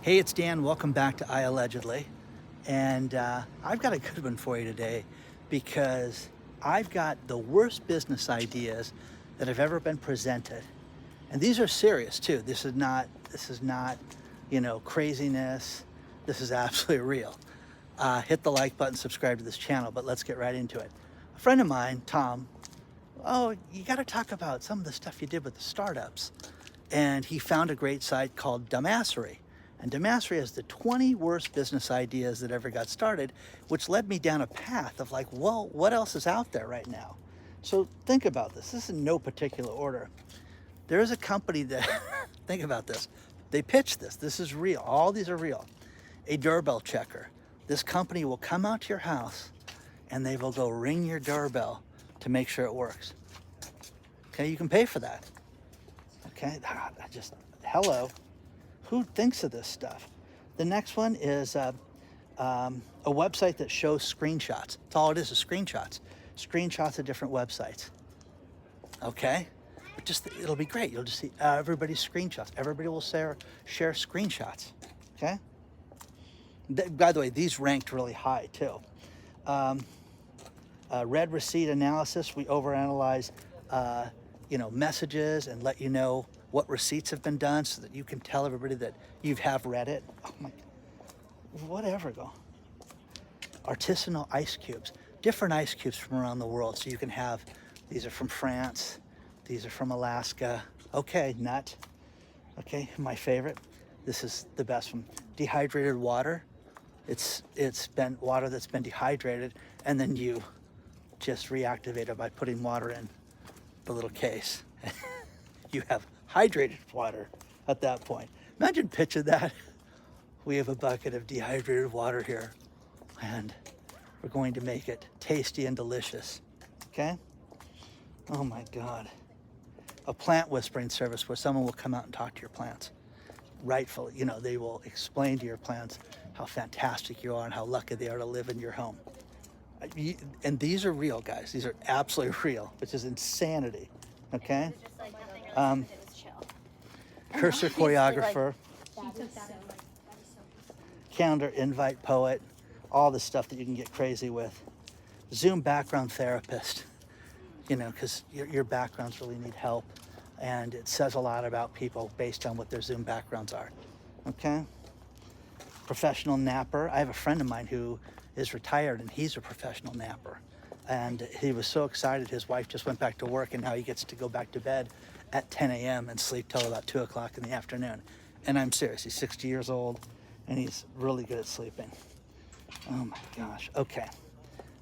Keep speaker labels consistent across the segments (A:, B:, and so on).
A: Hey, it's Dan. Welcome back to iAllegedly. And I've got a good one for you today because I've got the worst business ideas that have ever been presented. And these are serious too. This is not, craziness. This is absolutely real. Hit the like button, subscribe to this channel, but let's get right into it. A friend of mine, Tom, you got to talk about some of the stuff you did with the startups. And he found a great site called Dumbassery. And Dumbassery has the 20 worst business ideas that ever got started, which led me down a path of like, well, what else is out there right now? So think about this. This is in no particular order. There is a company that, think about this. They pitched this. This is real. All these are real. A doorbell checker. This company will come out to your house and they will go ring your doorbell to make sure it works. Okay, you can pay for that. Okay, hello. Who thinks of this stuff? The next one is a website that shows screenshots. That's all it is screenshots. Screenshots of different websites. Okay? But it'll be great. You'll just see everybody's screenshots. Everybody will share screenshots. Okay? By the way, these ranked really high too. Read receipt analysis. We overanalyze messages and let you know what receipts have been done so that you can tell everybody that you have read it. Oh my, whatever. Artisanal ice cubes, different ice cubes from around the world. So you can have, these are from France, these are from Alaska. Okay, nut. Okay, my favorite. This is the best one. Dehydrated water. It's been water that's been dehydrated and then you just reactivate it by putting water in the little case. You have hydrated water at that point. Imagine pitching that. We have a bucket of dehydrated water here and we're going to make it tasty and delicious. Okay? Oh my God. A plant whispering service where someone will come out and talk to your plants. Rightfully, they will explain to your plants how fantastic you are and how lucky they are to live in your home. And these are real, guys. These are absolutely real, which is insanity. Okay? Cursor choreographer, calendar invite poet, all the stuff that you can get crazy with. Zoom background therapist, because your backgrounds really need help. And it says a lot about people based on what their Zoom backgrounds are. Okay? Professional napper. I have a friend of mine who is retired and he's a professional napper. And he was so excited his wife just went back to work and now he gets to go back to bed at 10 a.m. and sleep till about 2 o'clock in the afternoon. And I'm serious, he's 60 years old and he's really good at sleeping. Oh my gosh, okay.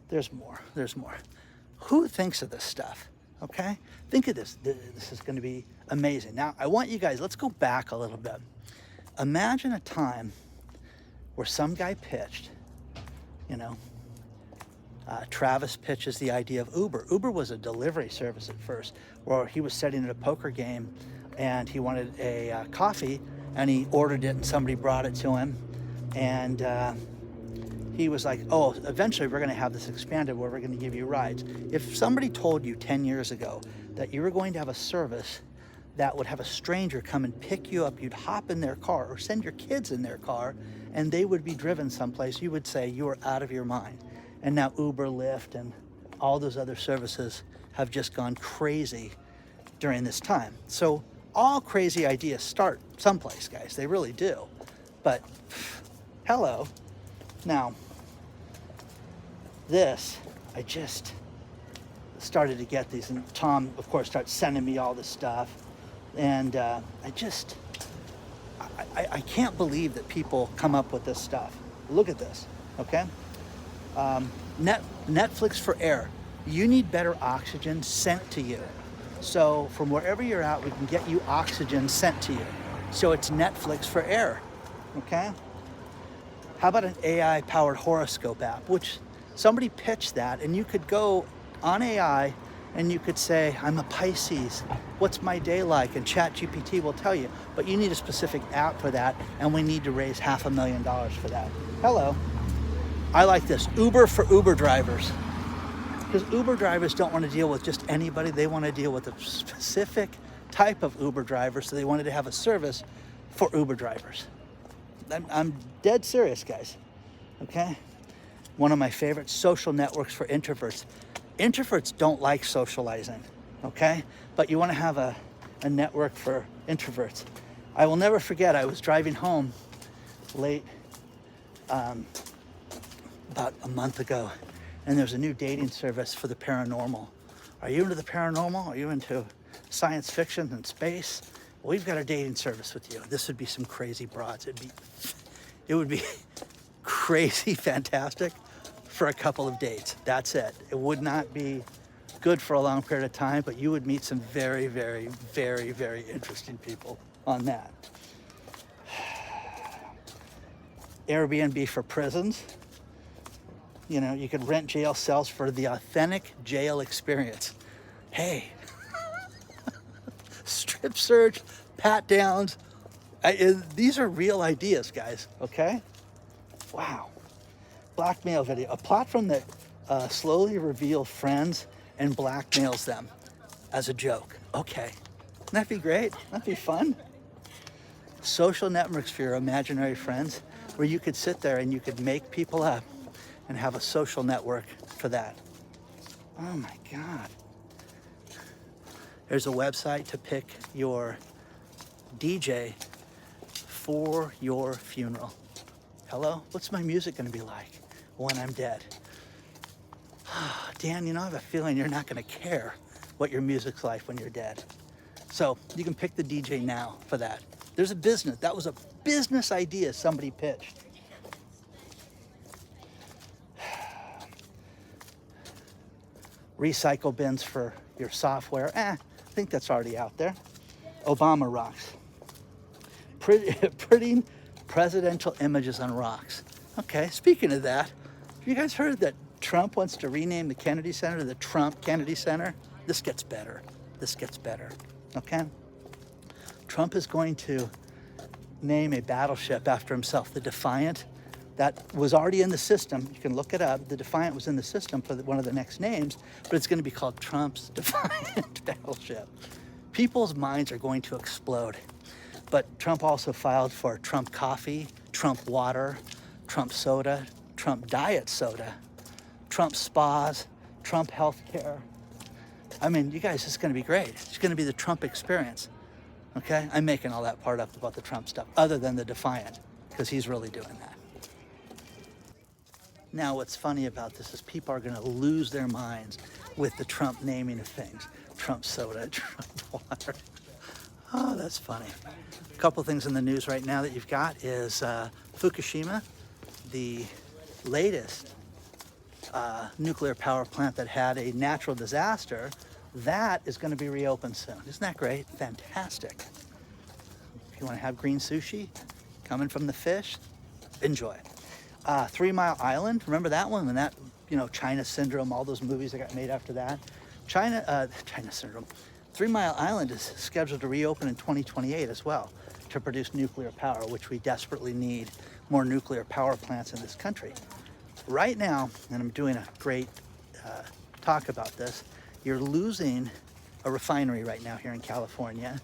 A: There's more. Who thinks of this stuff, okay? Think of this. This is gonna be amazing. Now, I want you guys, let's go back a little bit. Imagine a time where some guy pitched, Travis pitches the idea of Uber. Uber was a delivery service at first, where he was sitting at a poker game and he wanted a coffee and he ordered it and somebody brought it to him. And he was like, oh, eventually we're gonna have this expanded where we're gonna give you rides. If somebody told you 10 years ago that you were going to have a service that would have a stranger come and pick you up, you'd hop in their car or send your kids in their car and they would be driven someplace, you would say you are out of your mind. And now Uber, Lyft, and all those other services have just gone crazy during this time. So all crazy ideas start someplace, guys. They really do. But hello. Now, this, I just started to get these. And Tom, of course, starts sending me all this stuff. And I can't believe that people come up with this stuff. Look at this, okay? Netflix for air. You need better oxygen sent to you. So from wherever you're at, we can get you oxygen sent to you. So it's Netflix for air, okay? How about an AI-powered horoscope app, which somebody pitched that, and you could go on AI and you could say, I'm a Pisces, what's my day like? And ChatGPT will tell you, but you need a specific app for that, and we need to raise $500,000 for that. Hello. I like this, Uber for Uber drivers. Because Uber drivers don't want to deal with just anybody, they want to deal with a specific type of Uber driver, so they wanted to have a service for Uber drivers. I'm dead serious, guys. Okay? One of my favorite social networks for introverts. Introverts don't like socializing, okay? But you want to have a network for introverts. I will never forget, I was driving home late about a month ago, and there's a new dating service for the paranormal. Are you into the paranormal? Are you into science fiction and space? Well, we've got a dating service with you. This would be some crazy broads. It would be crazy fantastic for a couple of dates. That's it. It would not be good for a long period of time, but you would meet some very, very, very, very interesting people on that. Airbnb for prisons. You know, you could rent jail cells for the authentic jail experience. Hey, strip search, pat downs. These are real ideas, guys, okay? Wow. Blackmail video. A platform that slowly reveals friends and blackmails them as a joke. Okay. Wouldn't that be great? That'd be fun. Social networks for your imaginary friends, where you could sit there and you could make people up and have a social network for that. Oh my God. There's a website to pick your DJ for your funeral. Hello? What's my music gonna be like when I'm dead? Dan, you know, I have a feeling you're not gonna care what your music's like when you're dead. So you can pick the DJ now for that. There's a business. That was a business idea somebody pitched. Recycle bins for your software. I think that's already out there. Obama rocks. Printing presidential images on rocks. Okay, speaking of that, have you guys heard that Trump wants to rename the Kennedy Center to the Trump Kennedy Center? This gets better. This gets better. Okay? Trump is going to name a battleship after himself, the Defiant. That was already in the system. You can look it up. The Defiant was in the system for one of the next names, but it's going to be called Trump's Defiant Battleship. People's minds are going to explode. But Trump also filed for Trump coffee, Trump water, Trump soda, Trump diet soda, Trump spas, Trump healthcare. I mean, you guys, it's going to be great. It's going to be the Trump experience. Okay? I'm making all that part up about the Trump stuff, other than the Defiant, because he's really doing that. Now, what's funny about this is people are going to lose their minds with the Trump naming of things. Trump soda, Trump water. Oh, that's funny. A couple things in the news right now that you've got is Fukushima, the latest nuclear power plant that had a natural disaster. That is going to be reopened soon. Isn't that great? Fantastic. If you want to have green sushi coming from the fish, enjoy. 3 Mile Island, remember that one? When that, you know, China Syndrome, all those movies that got made after that. China Syndrome. 3 Mile Island is scheduled to reopen in 2028 as well to produce nuclear power, which we desperately need more nuclear power plants in this country. Right now, and I'm doing a great talk about this, you're losing a refinery right now here in California,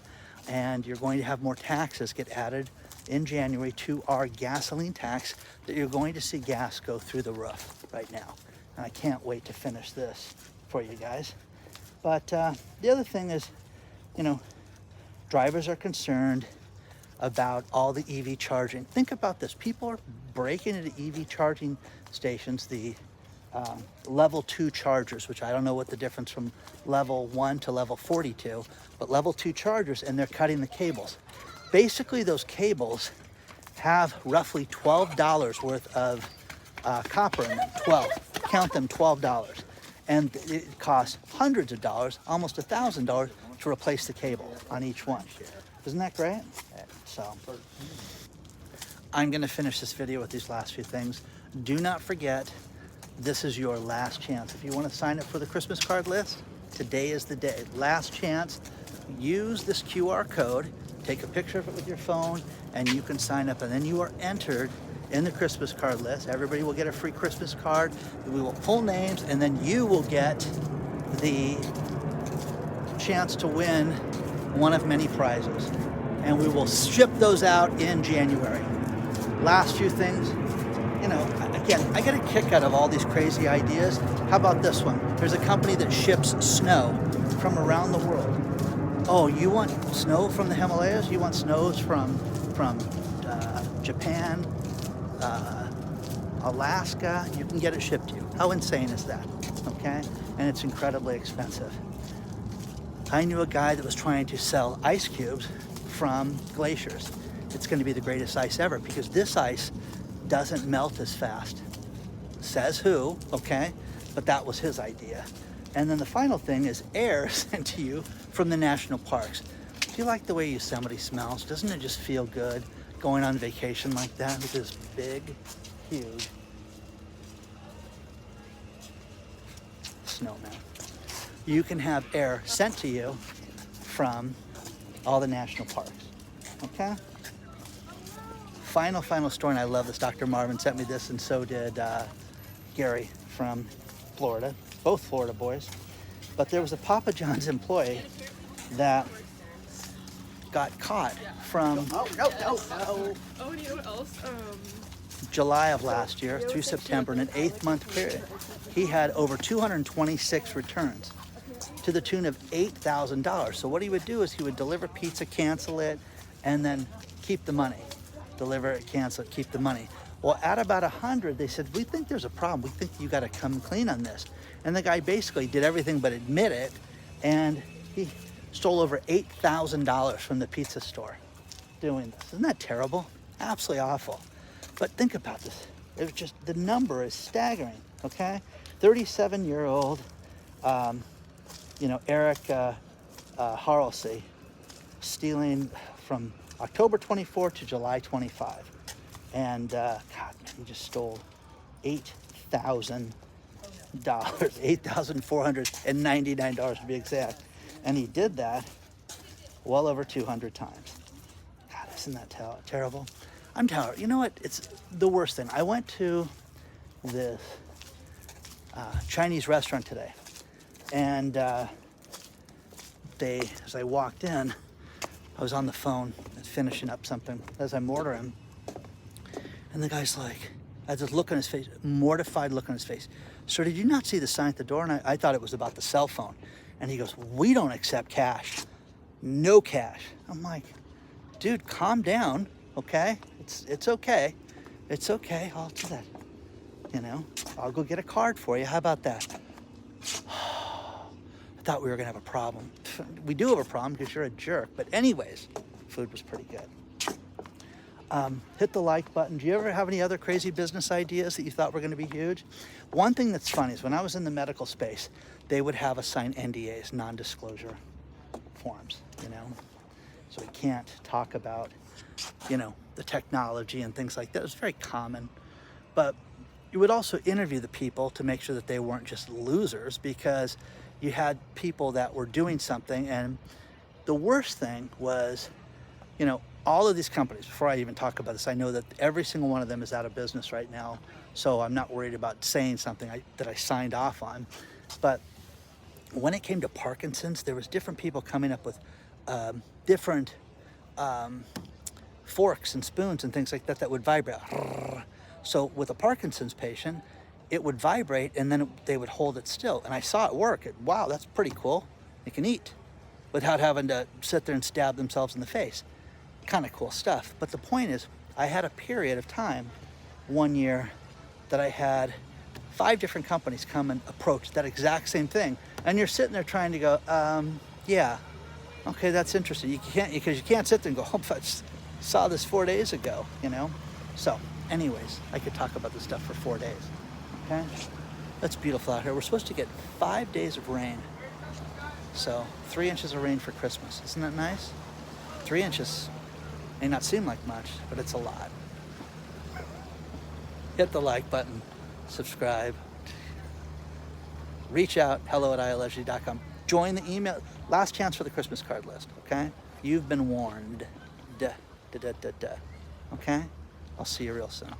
A: and you're going to have more taxes get added in January to our gasoline tax, that you're going to see gas go through the roof right now. And I can't wait to finish this for you guys. But the other thing is, you know, drivers are concerned about all the EV charging. Think about this. People are breaking into EV charging stations, the level 2 chargers, which I don't know what the difference from level 1 to level 42, but level 2 chargers, and they're cutting the cables. Basically, those cables have roughly $12 worth of copper in them. 12. Count them, $12. And it costs hundreds of dollars, almost $1,000 to replace the cable on each one. Isn't that great? So I'm going to finish this video with these last few things. Do not forget, this is your last chance. If you want to sign up for the Christmas card list, today is the day. Last chance. Use this QR code. Take a picture of it with your phone, and you can sign up, and then you are entered in the Christmas card list. Everybody will get a free Christmas card. We will pull names, and then you will get the chance to win one of many prizes. And we will ship those out in January. last few things, again, I get a kick out of all these crazy ideas. How about this one? There's a company that ships snow from around the world. Oh, you want snow from the Himalayas? You want snows from Japan, Alaska? You can get it shipped to you. How insane is that? Okay? And it's incredibly expensive. I knew a guy that was trying to sell ice cubes from glaciers. It's going to be the greatest ice ever because this ice doesn't melt as fast. Says who, okay? But that was his idea. And then the final thing is air sent to you from the national parks. Do you like the way Yosemite smells? Doesn't it just feel good going on vacation like that with this big, huge snowman? You can have air sent to you from all the national parks, okay? Final story, and I love this. Dr. Marvin sent me this, and so did Gary from Florida, both Florida boys. But there was a Papa John's employee that got caught from July of last year through September in an 8-month period. He had over 226 returns to the tune of $8,000. So what he would do is he would deliver pizza, cancel it, and then keep the money. Deliver it, cancel it, keep the money. Well, at about 100, they said, we think there's a problem. We think you got to come clean on this. And the guy basically did everything but admit it, and he stole over $8,000 from the pizza store doing this. Isn't that terrible? Absolutely awful. But think about this. It's just, the number is staggering, okay? 37-year-old, Eric Harlesey, stealing from October 24 to July 25. And God, man, he just stole $8,000, $8,499 to be exact. And he did that well over 200 times. God, isn't that terrible? I'm telling you, you know what? It's the worst thing. I went to this Chinese restaurant today, and as I walked in, I was on the phone finishing up something as I'm ordering, and the guy's like, I had this look on his face, mortified look on his face. Sir, did you not see the sign at the door? And I thought it was about the cell phone. And he goes, we don't accept cash. No cash. I'm like, dude, calm down, okay? It's okay. It's okay. I'll do that. I'll go get a card for you. How about that? I thought we were gonna have a problem. We do have a problem because you're a jerk. But anyways, food was pretty good. Hit the like button. Do you ever have any other crazy business ideas that you thought were going to be huge? One thing that's funny is when I was in the medical space, they would have us sign NDAs, non-disclosure forms, So we can't talk about, the technology and things like that. It was very common. But you would also interview the people to make sure that they weren't just losers, because you had people that were doing something. And the worst thing was, all of these companies, before I even talk about this, I know that every single one of them is out of business right now. So I'm not worried about saying something that I signed off on. But when it came to Parkinson's, there was different people coming up with different forks and spoons and things like that that would vibrate. So with a Parkinson's patient, it would vibrate and then they would hold it still. And I saw it work. Wow, that's pretty cool. They can eat without having to sit there and stab themselves in the face. Kind of cool stuff. But the point is, I had a period of time one year that I had 5 different companies come and approach that exact same thing. And you're sitting there trying to go, yeah, okay, that's interesting. You can't sit there and go, oh, I just saw this 4 days ago, So anyways, I could talk about this stuff for 4 days, okay? It's beautiful out here. We're supposed to get 5 days of rain. So 3 inches of rain for Christmas. Isn't that nice? 3 inches may not seem like much, but it's a lot. Hit the like button, subscribe, reach out, hello@iAllegedly.com. Join the email, last chance for the Christmas card list, okay? You've been warned, okay? I'll see you real soon.